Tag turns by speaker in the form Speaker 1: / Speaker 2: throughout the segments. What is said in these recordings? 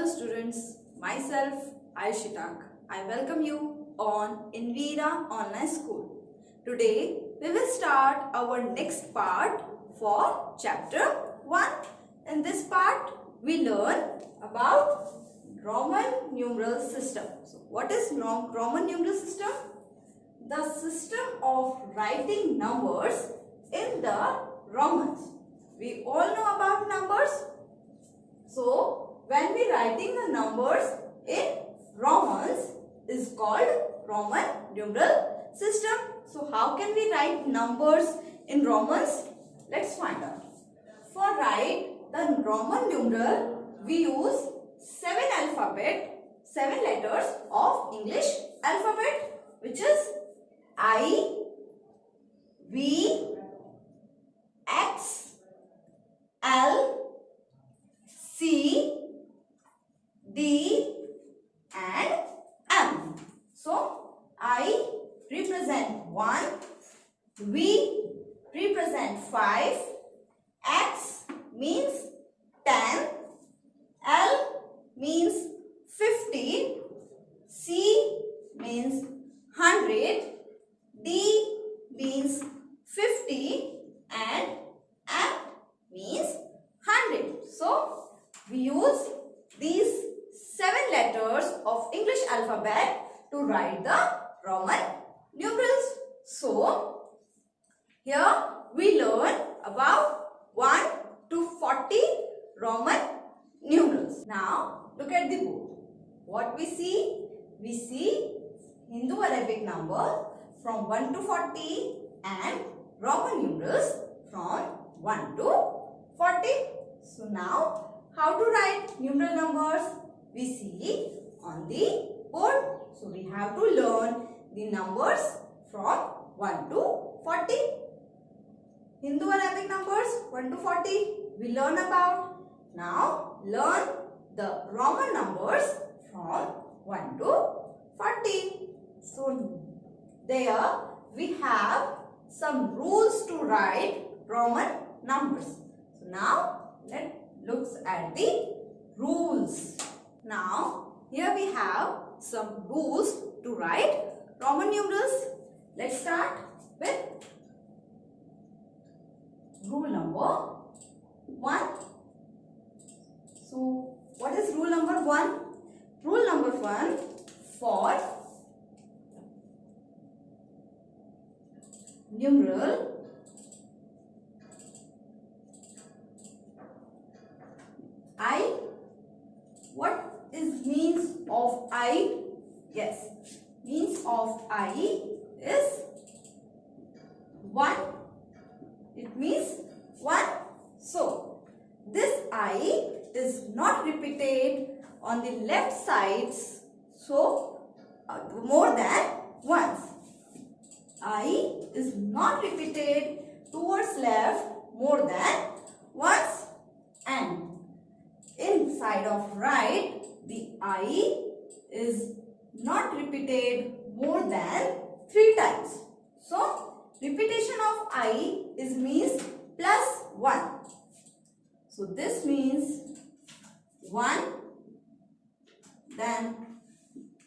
Speaker 1: the students, myself Ayushi Tak. I welcome you on Anvira Online School. Today we will start our next part for chapter 1. In this part we learn about Roman numeral system. So what is Roman numeral system? The system of writing numbers in the Romans. We all know about numbers. So when we writing the numbers in Romans is called Roman numeral system. So how can we write numbers in Romans? Let's find out. For write the Roman numeral, we use 7 letters of English alphabet, which is I, V, X, L, C, D and M. So I represent 1, V represent 5, X means 10, L means 50, C means 100, D means 50 and M means 100. So we use these 7 letters of English alphabet to write the Roman numerals. So here we learn about 1 to 40 Roman numerals. Now look at the board. What we see? We see Hindu Arabic number from 1 to 40 and Roman numerals from 1 to 40. So now how to write numeral numbers? We see on the board. So we have to learn the numbers from 1 to 40. Hindu Arabic numbers 1 to 40 we learn about. Now learn the Roman numbers from 1 to 40. So there we have some rules to write Roman numbers. So now let's look at the rules. Now here we have some rules to write Roman numerals. Let's start with rule number 1. So what is rule number 1? Rule number 1, for numeral I. What is means of I? Yes, means of I is 1. It means 1. So this I is not repeated on the left sides, so more than once. I is not repeated towards left more than once, and inside of right the I is not repeated more than 3 times. So repetition of I is means plus 1. So this means 1, then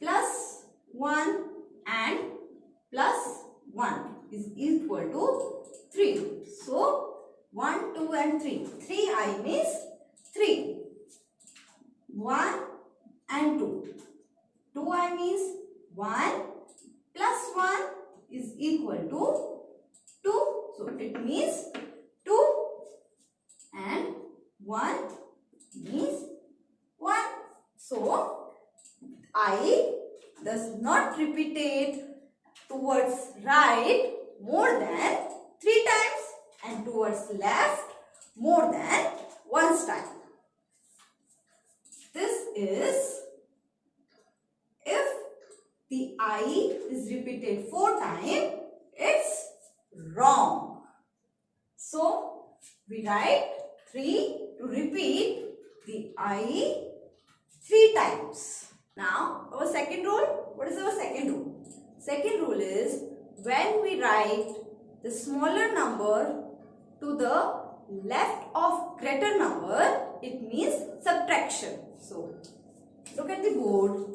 Speaker 1: plus 1 and plus 1 is equal to 3. So 1, 2 and 3. 3I means 3. 1 and 2. 2I means 1 plus 1 is equal to 2. So it means 2 and 1 means 1. So I does not repeat towards right more than 3 times and towards left more than once time. This is if the I is repeated 4 times, it's wrong. So we write 3 to repeat the I 3 times. Now our second rule. What is our second rule? Second rule is when we write the smaller number to the left of greater number, it means subtraction. So Look at the board.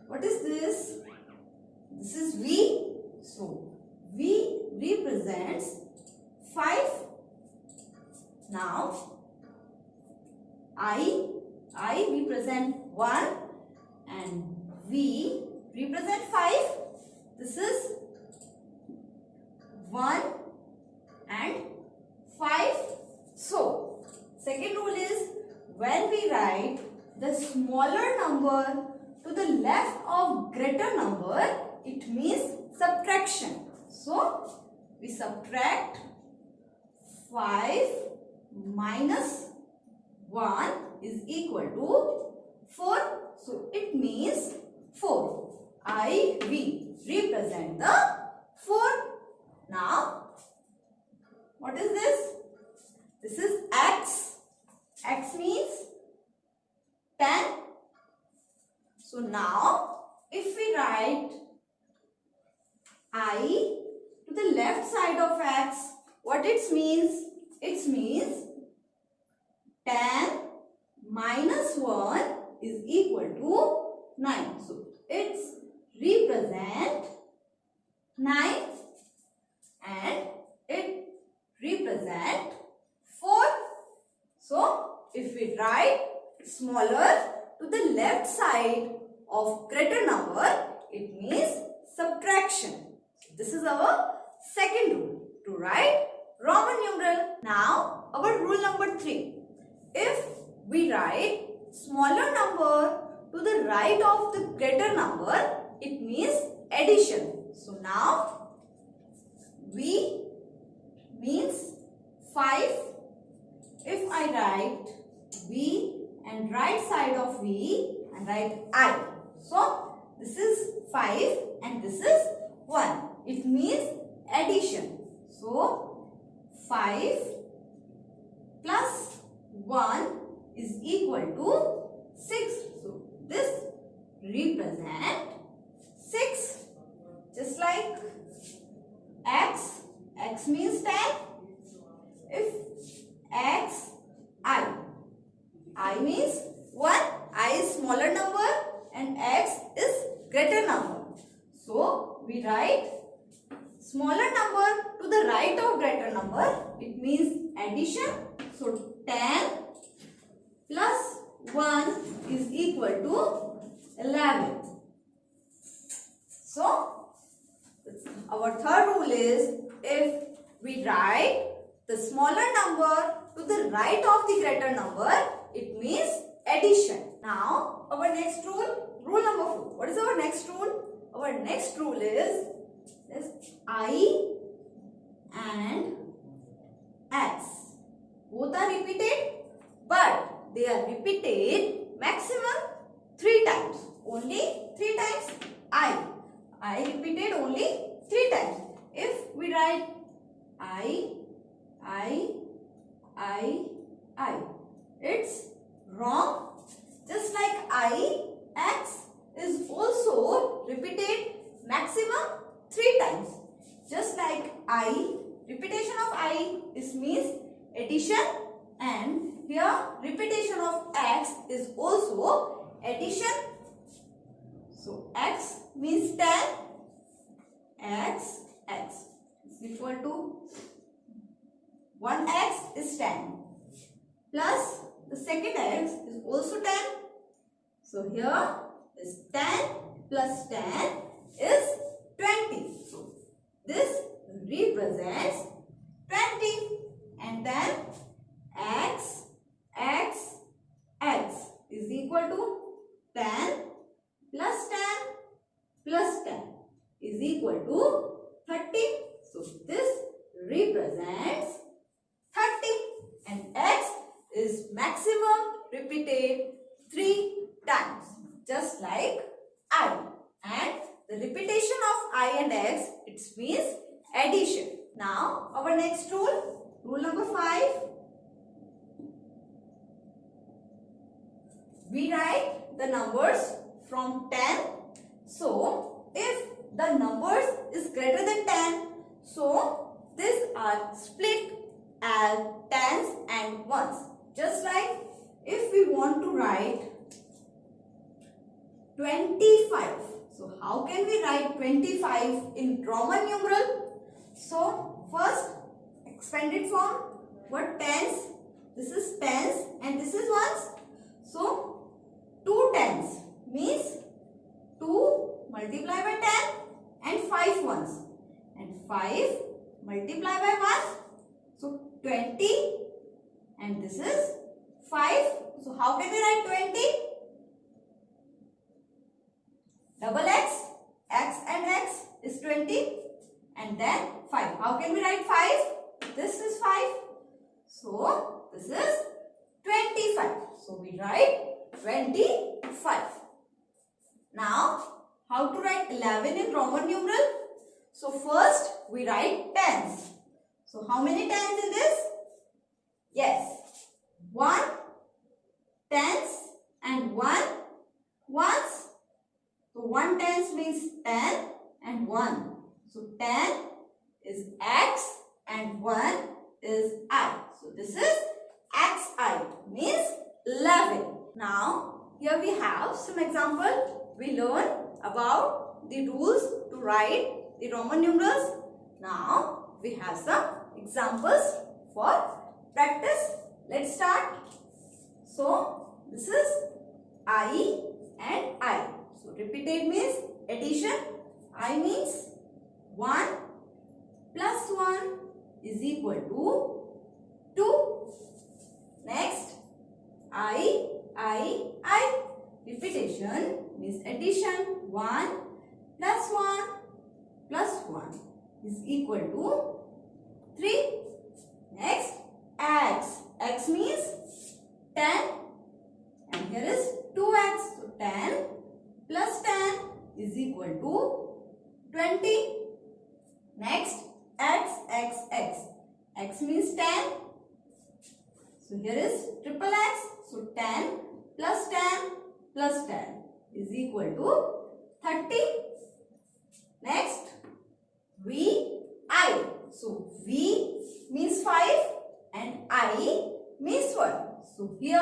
Speaker 1: What is this? This is V. So, V represents 5. Now, I represent 1 and V represent 5. This is 1 and 5. So, second rule is when we write the smaller number to the left of greater number, it means subtraction. So, we subtract 5 minus 1 is equal to 4. So, it means 4. IV represent the 4. Now, what is this? This is X. X means 10. So, now, if we write I to the left side of X, what it means? It means 10 minus 1 is equal to 9. So, it's represent 9 and it represent 4. So, if we write smaller to the left side of greater number, it means subtraction. This is our second rule, to write Roman numeral. Now, our rule number 3. If we write smaller number to the right of the greater number, it means addition. So, now, V means 5. If I write V and right side of V and write I. So, this is 5 and this is 1. It means addition. So, 5 plus 1 is equal to 6. So, this represent 6. Just like X. X means 10. If X, I means 1. I is smaller number and X is greater number. So, we write smaller number to the right of greater number. It means addition. So, 10 plus 1 is equal to 11. So, our third rule is if we write the smaller number to the right of the greater number, it means addition. Now, our next rule, rule number 4. What is our next rule? Our next rule is I and X. Both are repeated, but they are repeated maximum 3 times. Only 3 times I repeated only 3 times. If we write I, it's wrong. Just like I, X is also repeated maximum 3 times. Just like I, repetition of I is means addition, and here repetition of X is also addition. So, X means 10. X is equal to 1x is 10 plus the second x is also 10. So, here is 10 plus 10 is 20. So, this represents 20, and then x is equal to 10 plus 10 plus 10 is equal to 30. So, this represents 30, and x is maximum repeated 3 times, just like I. And the repetition of I and x, it means addition. Now, our next rule, rule number 5. We write the numbers from 10. So, if the numbers is greater than 10, so these are split as tens and ones. Just like if we want to write 25. So how can we write 25 in Roman numeral? So first expanded form. What tens? This is tens and this is ones. So 2 tens means 2 multiplied by 10 and 5 ones. And 5 multiplied by 1. So 20 and this is 5. So how can we write 20? Double x and x is 20 and then 5. How can we write 5? This is 5. So this is 25. So we write 25. Now how to write 11 in Roman numeral? So first we write tens. So how many tens in this? Yes, 1 tens and 1 ones. So 1 tens means 10 and 1. So 10 is x and 1 is I. So this is xi means 11. Now here we have some example. We learn about the rules to write the Roman numerals. Now we have some examples for practice. Let's start. So this is I and I. So repeated means addition. I means 1 plus 1 is equal to 2. Next, I. Repetition means addition. 1 plus 1 plus 1 is equal to 3. Next, x means 10 and here is 2x. So 10 plus 10 is equal to 20. Next, x means 10. So here is triple x. So 10 plus 10 plus 10 is equal to 30. Next, I. So V means 5 and I means 1. So here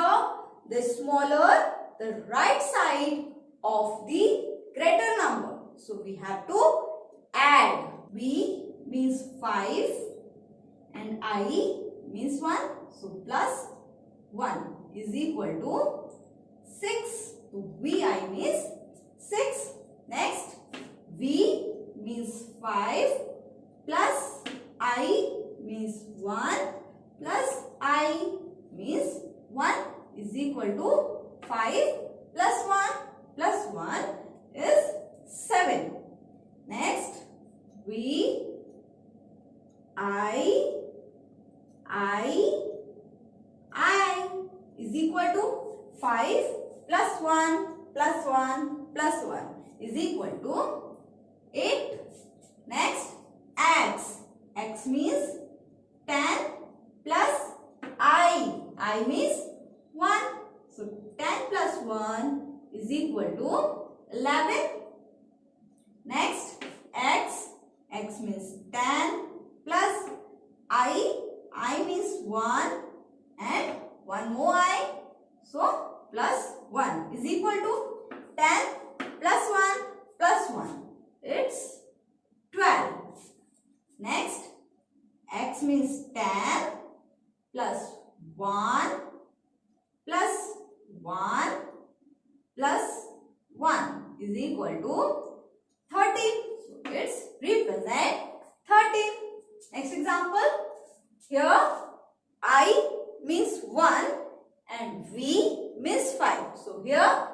Speaker 1: the smaller the right side of the greater number. So we have to add. V means 5 and I means 1. So plus 1 is equal to 6. So Vi means 6. Next, V means 5 plus I means 1 plus I means 1 is equal to 5 plus 1 is 7. Next, I is equal to 5 plus 1 plus 1 plus 1 is equal to 8. Next, x means 10 plus I means 1. So 10 plus 1 is equal to 11. Next, x means 10 plus I means 1 and one more I. So plus 1 is equal to 10 plus 1 plus 1. It's 12. Next, x means 10 plus 1 plus 1 plus 1 is equal to 13. So it's represent 13. Next example. Here I means 1 and V means 5. So here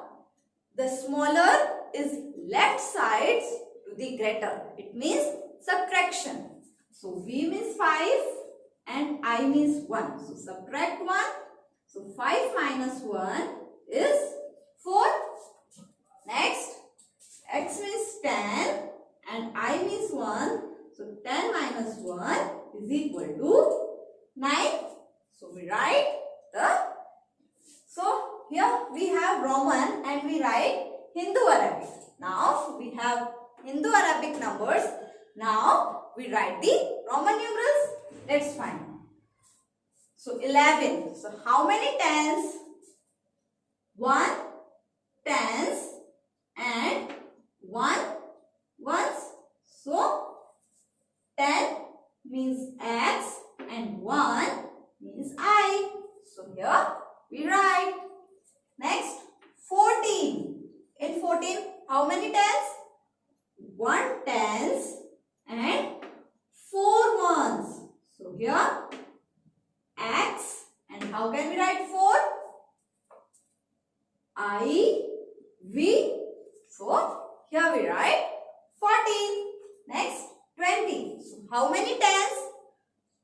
Speaker 1: the smaller is left sides to the greater. It means subtraction. So V means 5 and I means 1. So subtract 1. So 5 minus 1 is 4. Next, x means 10 and I means 1. So 10 minus 1 is equal to 9. So we write so here we have Roman and we write Hindu-Arabic. Now we have Hindu-Arabic numbers. Now we write the Roman numerals. Let's find. So 11. So how many tens? 1 tens 1 ones. So 10 means X and 1 means I. So here we write. Next 14. In 14 how many tens? 1 tens and 4 ones. So here X and how can we write 4? I, V. So here we write 14. Next 20. So how many tens?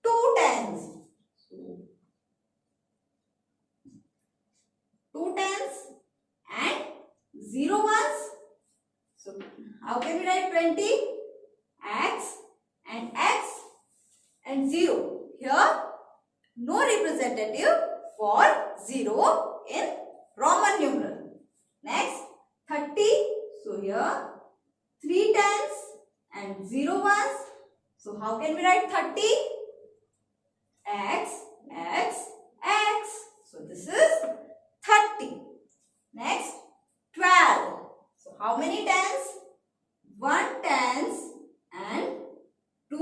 Speaker 1: 2 tens. So 2 tens and 0 ones. So how can we write 20? X and 0. Here no representative for 0 in Roman numeral. Next 30. So here 3 tens and 0 ones. So how can we write 30? X. So this is 30. Next 12. So how many tens? 1 tens and 2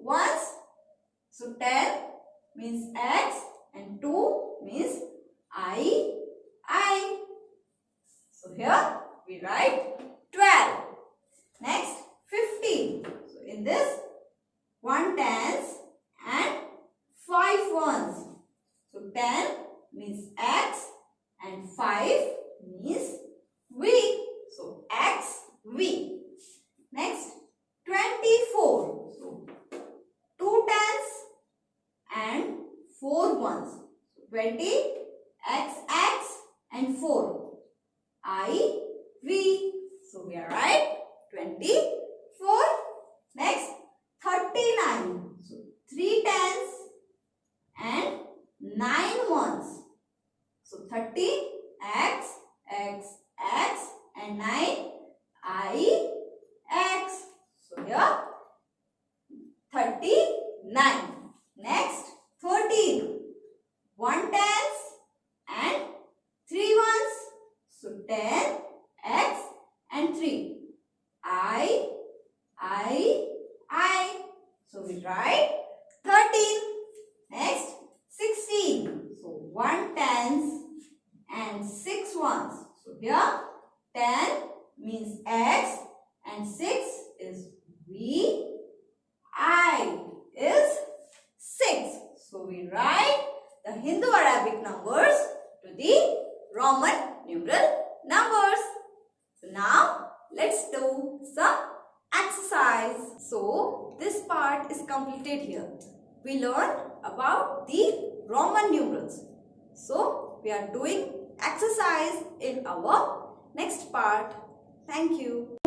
Speaker 1: ones. So 10 means X and 2 means I. So here we write 12. Next 15. So in this 1 tens and 5 ones. So 10 means X and 5 means V. So X, V. Next 24. So 2 tens and 4 ones. So 20 X and 4 I, V. So we are right 24. Next 39. So 3 tens and 9 ones. So 30 X and 9 I, X. So here 39. Next 13. 1 tens and 3 ones. So 10 X and 3 I. So we write 13. Next 16. So 1 tens and 6 ones. So here 10 means X and 6 is V. I is 6. So we write the Hindu-Arabic numbers to the Roman numeral numbers. So now let's do some exercise. So this part is completed here. We learned about the Roman numerals. So we are doing exercise in our next part. Thank you.